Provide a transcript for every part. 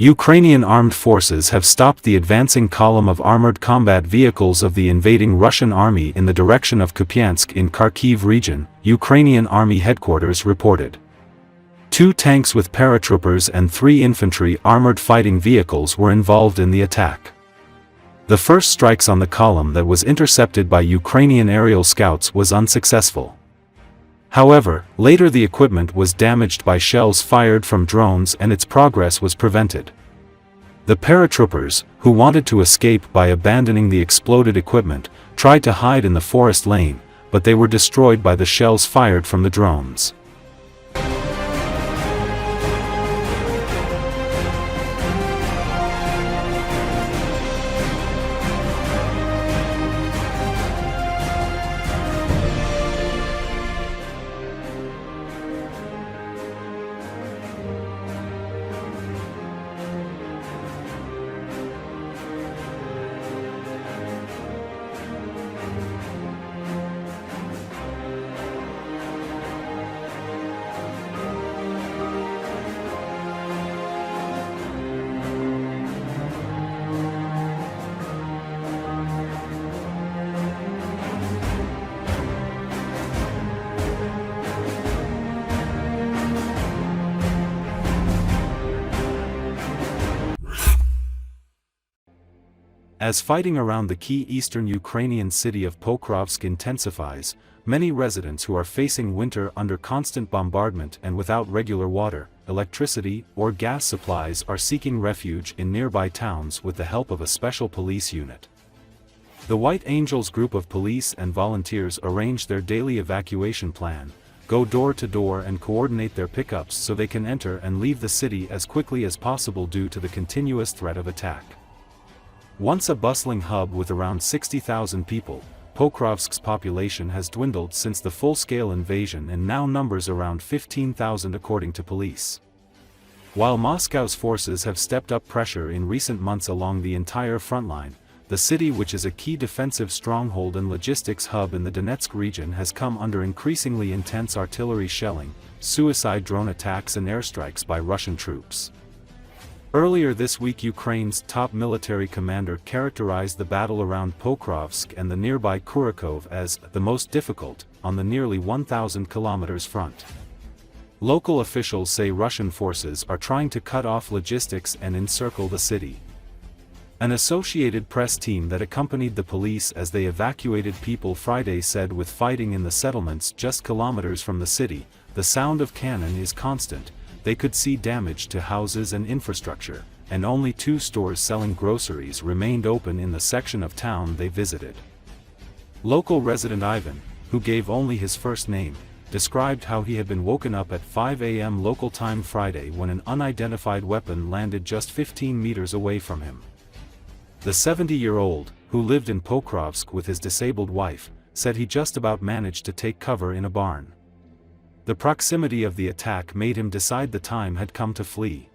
Ukrainian armed forces have stopped the advancing column of armored combat vehicles of the invading Russian army in the direction of Kupyansk in Kharkiv region, Ukrainian army headquarters reported. 2 tanks with paratroopers and 3 infantry armored fighting vehicles were involved in the attack. The first strikes on the column that was intercepted by Ukrainian aerial scouts was unsuccessful. However, later the equipment was damaged by shells fired from drones and its progress was prevented. The paratroopers, who wanted to escape by abandoning the exploded equipment, tried to hide in the forest lane, but they were destroyed by the shells fired from the drones. As fighting around the key eastern Ukrainian city of Pokrovsk intensifies, many residents who are facing winter under constant bombardment and without regular water, electricity, or gas supplies are seeking refuge in nearby towns with the help of a special police unit. The White Angels group of police and volunteers arrange their daily evacuation plan, go door to door and coordinate their pickups so they can enter and leave the city as quickly as possible due to the continuous threat of attack. Once a bustling hub with around 60,000 people, Pokrovsk's population has dwindled since the full-scale invasion and now numbers around 15,000 according to police. While Moscow's forces have stepped up pressure in recent months along the entire front line, the city, which is a key defensive stronghold and logistics hub in the Donetsk region, has come under increasingly intense artillery shelling, suicide drone attacks and airstrikes by Russian troops. Earlier this week, Ukraine's top military commander characterized the battle around Pokrovsk and the nearby Kharkiv as the most difficult on the nearly 1,000 kilometers front. Local officials say Russian forces are trying to cut off logistics and encircle the city. An Associated Press team that accompanied the police as they evacuated people Friday said with fighting in the settlements just kilometers from the city, the sound of cannon is constant. They could see damage to houses and infrastructure, and only 2 stores selling groceries remained open in the section of town they visited. Local resident Ivan, who gave only his first name, described how he had been woken up at 5 a.m. local time Friday when an unidentified weapon landed just 15 meters away from him. The 70-year-old, who lived in Pokrovsk with his disabled wife, said he just about managed to take cover in a barn. The proximity of the attack made him decide the time had come to flee.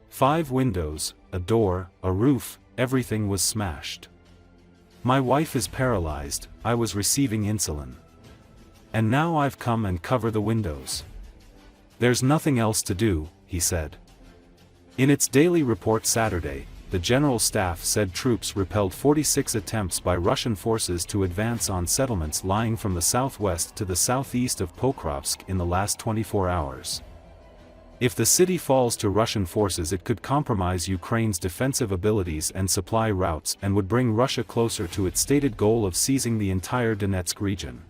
5 windows, a door, a roof, everything was smashed. My wife is paralyzed, I was receiving insulin. And now I've come and cover the windows. There's nothing else to do, he said. In its daily report Saturday, the General Staff said troops repelled 46 attempts by Russian forces to advance on settlements lying from the southwest to the southeast of Pokrovsk in the last 24 hours. If the city falls to Russian forces, it could compromise Ukraine's defensive abilities and supply routes and would bring Russia closer to its stated goal of seizing the entire Donetsk region.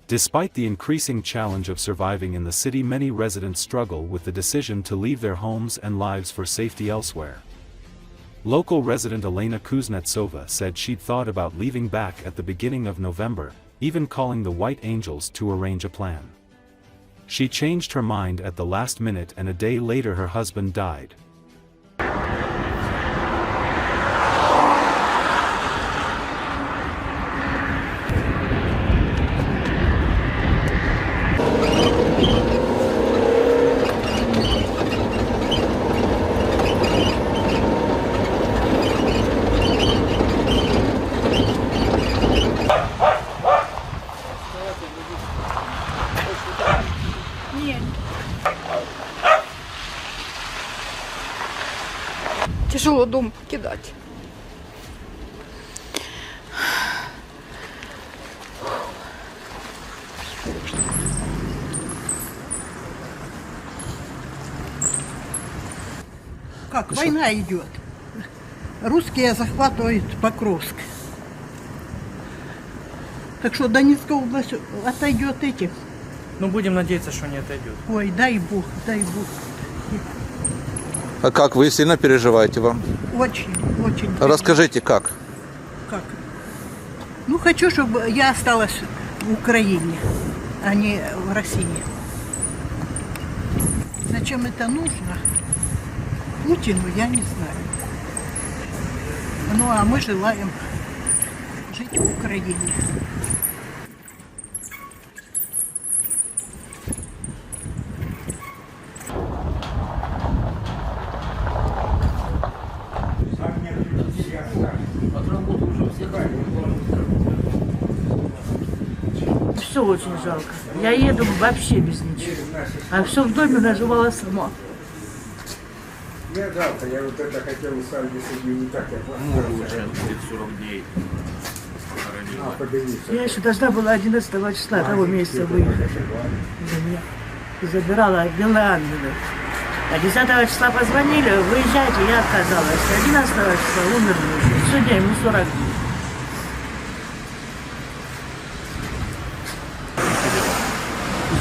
Despite the increasing challenge of surviving in the city, many residents struggle with the decision to leave their homes and lives for safety elsewhere. Local resident Elena Kuznetsova said she'd thought about leaving back at the beginning of November, even calling the White Angels to arrange a plan. She changed her mind at the last minute and a day later her husband died. Тяжело дом покидать. Как? Война идет. Русские захватывают Покровск. Так что Донецкая область отойдет этим. Ну, будем надеяться, что не отойдет. Ой, дай Бог, дай Бог. А как, вы сильно переживаете вам? Очень, очень. Расскажите, как? Как? Ну, хочу, чтобы я осталась в Украине, а не в России. Зачем это нужно? Путину я не знаю. Ну, а мы желаем жить в Украине. Все очень жалко. Я еду вообще без ничего. А все в доме наживала сама. Я жалко, я вот это хотел сам, если бы не так, я Уже 40 дней. Я еще должна была 11 числа того месяца выехать. Забирала белоангелы. А 10 числа позвонили, выезжайте, я отказалась. 11 числа умер муж. Сегодня ему 40 дней.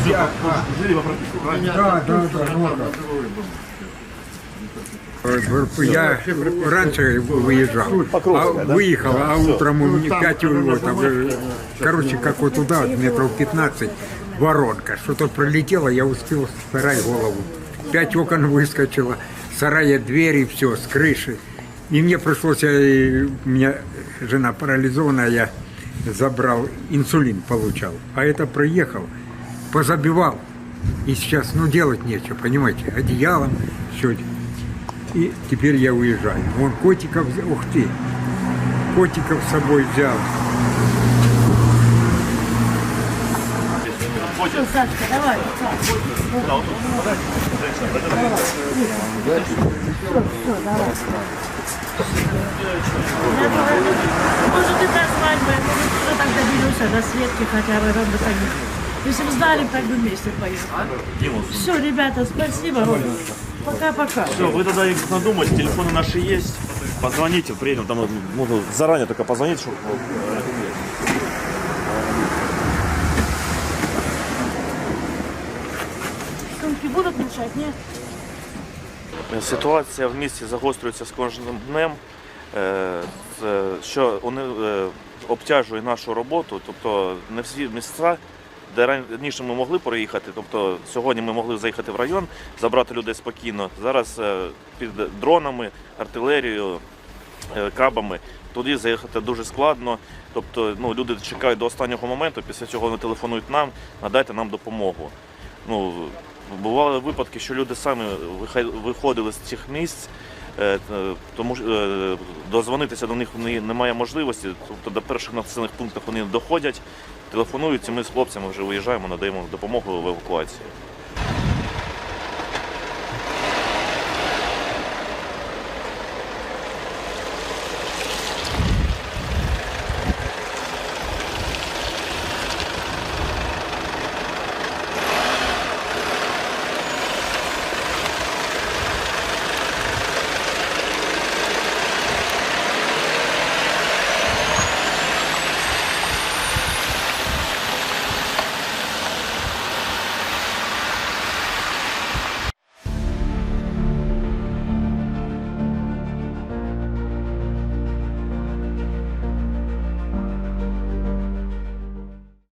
Я раньше выезжал, выехал, а утром у меня 5 короче, как вот туда, метров 15, воронка. Что-то пролетело, я успел в сарай голову. 5 окон выскочило, сарая двери, все, с крыши. И мне пришлось, у меня жена парализованная, я забрал, инсулин получал. А это проехал, позабивал. И сейчас, ну, делать нечего, понимаете, одеялом, все. И теперь я уезжаю. Вон котиков, ух ты, котиков с собой взял. Сашка, давай. Может, и до свадьбы, может, так доберешься до Светки хотя бы, ровно так. Если бы знали, так бы вместе поехали. Все, ребята, спасибо. Пока-пока. Все, вы тогда их надумайте, телефоны наши есть. Позвоните, приедем, там можно заранее только позвонить, чтобы... Сумки будут мешать, нет? Ситуація в місті загострюється з кожним днем, що вони обтяжує нашу роботу, тобто не всі місця, де раніше ми могли проїхати, тобто сьогодні ми могли заїхати в район, забрати людей спокійно, зараз під дронами, артилерією, кабами, туди заїхати дуже складно, тобто люди чекають до останнього моменту, після цього вони телефонують нам, надайте нам допомогу. Бували випадки, що люди самі виходили з цих місць, тому дозвонитися до них немає можливості, тобто до перших населених пунктів вони доходять, телефонують, і ми з хлопцями вже виїжджаємо, надаємо допомогу в евакуації.